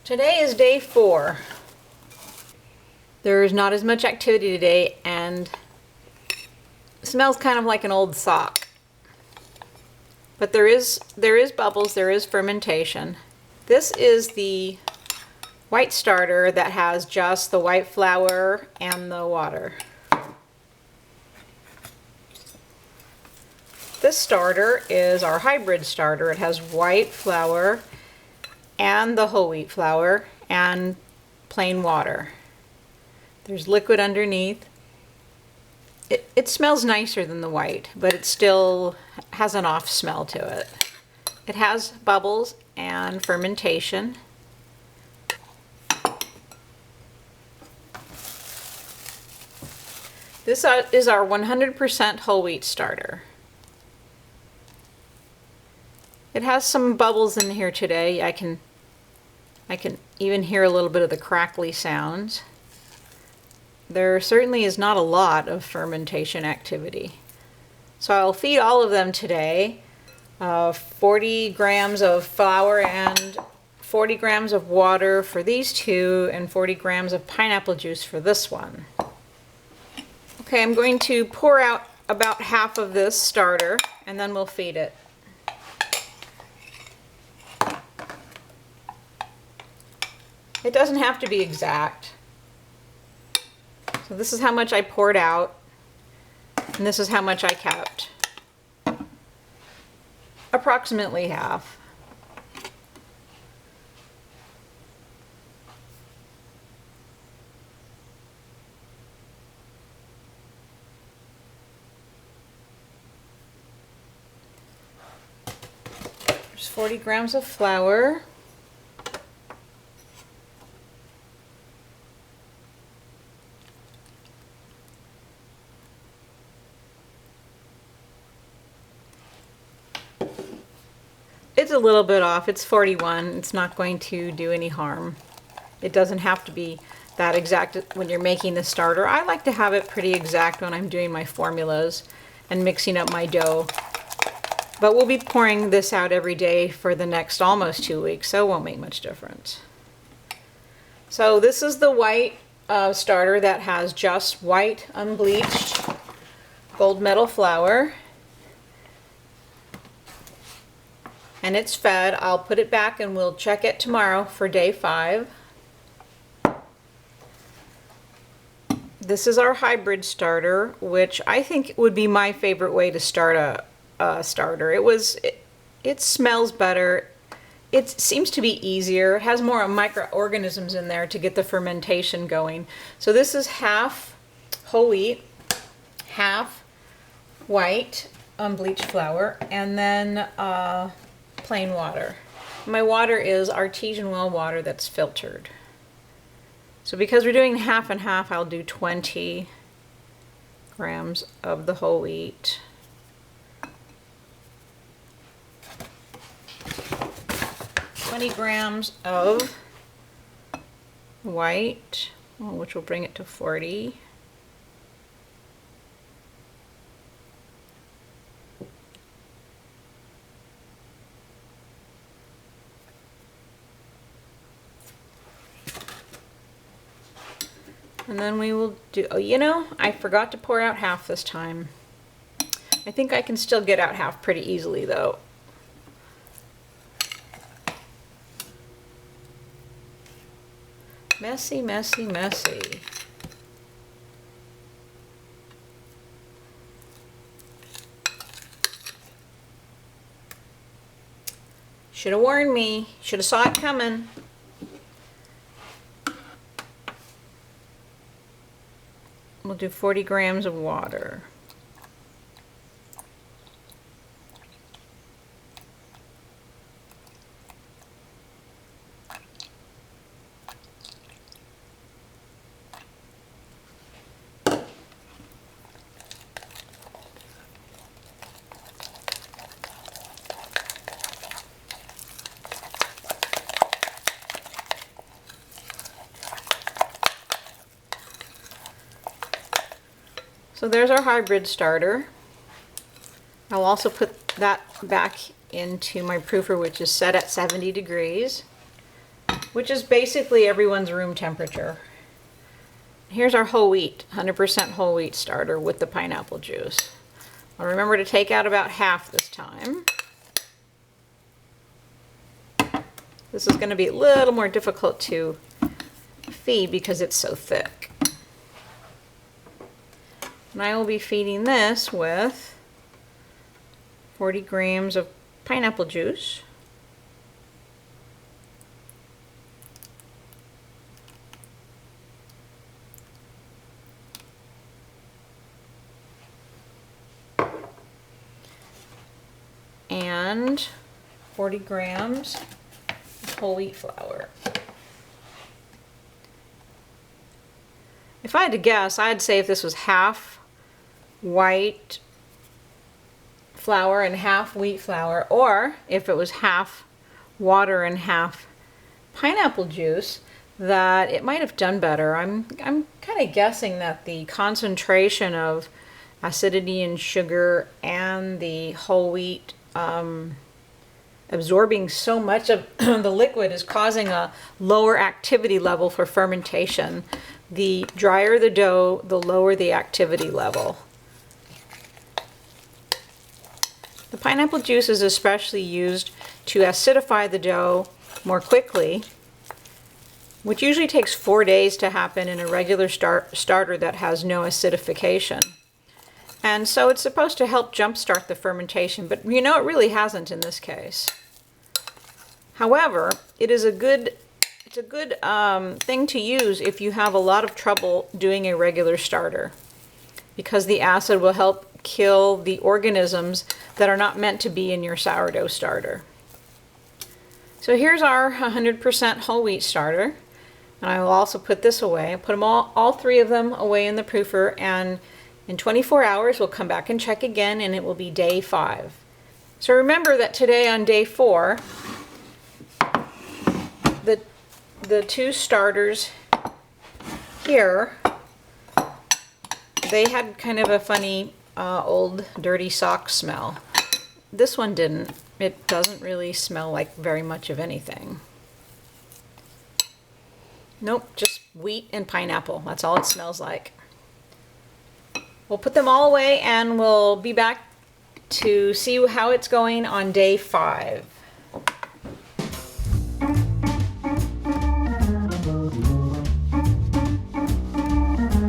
Today is day 4. There's not as much activity today and it smells kind of like an old sock. But there is bubbles, there is fermentation. This is the white starter that has just the white flour and the water. This starter is our hybrid starter. It has white flour and the whole wheat flour and plain water. There's liquid underneath. It smells nicer than the white, but it still has an off smell to it. It has bubbles and fermentation. This is our 100% whole wheat starter. It has some bubbles in here today. I can even hear a little bit of the crackly sounds. There certainly is not a lot of fermentation activity. So I'll feed all of them today 40 grams of flour and 40 grams of water for these two and 40 grams of pineapple juice for this one. Okay, I'm going to pour out about half of this starter and then we'll feed it. It doesn't have to be exact. So this is how much I poured out, and this is how much I kept. Approximately half. There's 40 grams of flour. It's a little bit off. It's 41. It's not going to do any harm. It doesn't have to be that exact when you're making the starter. I like to have it pretty exact when I'm doing my formulas and mixing up my dough. But we'll be pouring this out every day for the next almost 2 weeks, so it won't make much difference. So this is the white starter that has just white unbleached gold medal flour. And it's fed. I'll put it back and we'll check it tomorrow for day 5. This is our hybrid starter, which I think would be my favorite way to start a starter. It smells better. It seems to be easier. It has more microorganisms in there to get the fermentation going. So this is half whole wheat, half white unbleached flour, and then plain water. My water is artesian well water that's filtered. So because we're doing half and half, I'll do 20 grams of the whole wheat. 20 grams of white, which will bring it to 40. And then we will do, oh, you know, I forgot to pour out half this time. I think I can still get out half pretty easily though. Messy, messy, messy. Should have warned me. Should have saw it coming. We'll do 40 grams of water. So there's our hybrid starter. I'll also put that back into my proofer, which is set at 70 degrees. which is basically everyone's room temperature. Here's our whole wheat, 100% whole wheat starter with the pineapple juice. I'll remember to take out about half this time. This is going to be a little more difficult to feed because it's so thick. And I will be feeding this with 40 grams of pineapple juice. And 40 grams of whole wheat flour. If I had to guess, I'd say if this was half white flour and half wheat flour, or if it was half water and half pineapple juice, that it might have done better. I'm kind of guessing that the concentration of acidity and sugar and the whole wheat absorbing so much of the liquid is causing a lower activity level for fermentation. The drier the dough, the lower the activity level. The pineapple juice is especially used to acidify the dough more quickly, which usually takes 4 days to happen in a regular starter that has no acidification. And so it's supposed to help jumpstart the fermentation, but you know it really hasn't in this case. However, it's a good thing to use if you have a lot of trouble doing a regular starter, because the acid will help kill the organisms that are not meant to be in your sourdough starter. So here's our 100% whole wheat starter, and I will also put this away. Put them all three of them away in the proofer, and in 24 hours, we'll come back and check again, and it will be day 5. So remember that today on day 4, the two starters here, they had kind of a funny old dirty sock smell. This one didn't. It doesn't really smell like very much of anything. Nope, just wheat and pineapple. That's all it smells like. We'll put them all away and we'll be back to see how it's going on day 5.